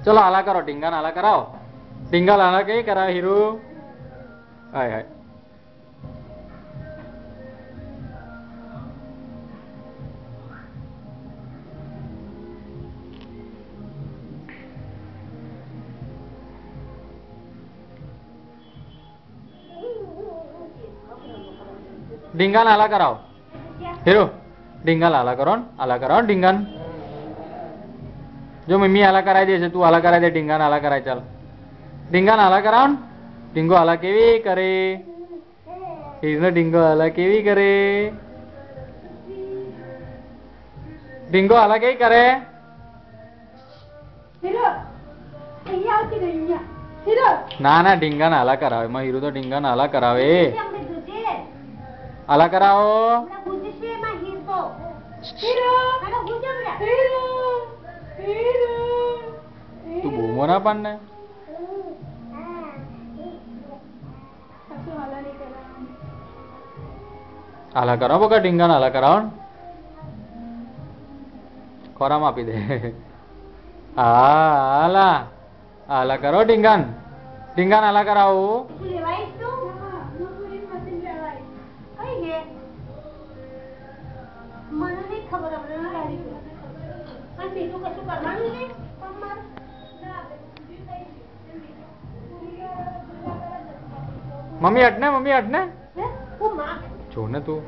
चलो आला करो, ढींगा नाला कराओ। ढींगा लाना कहीं करा हीरो। हाय हाय ढींगा नाला कराओ हीरो। ढींगा लाला करो, आला कराओ ढींगा। जो मम्मी आला कराई दे तू आला कराई दे, ढींगा नाला कराई चल। ढींगा नाला कराओ। ढींगो आला केवी करे हीरो, ढींगो आला केवी करे। ढींगो आला केवी करे ना ना ढींगा नाला करावे मग हीरो तो ढींगा नाला करावे। आला कराओ तू बूमो ना पड़ने। आला करो बका ढींगा नाला कराओ। खोरा मापी दे आला आला करो ढींगन। ढींगन आला कराओ। मम्मी हटने छोड़ ना तू।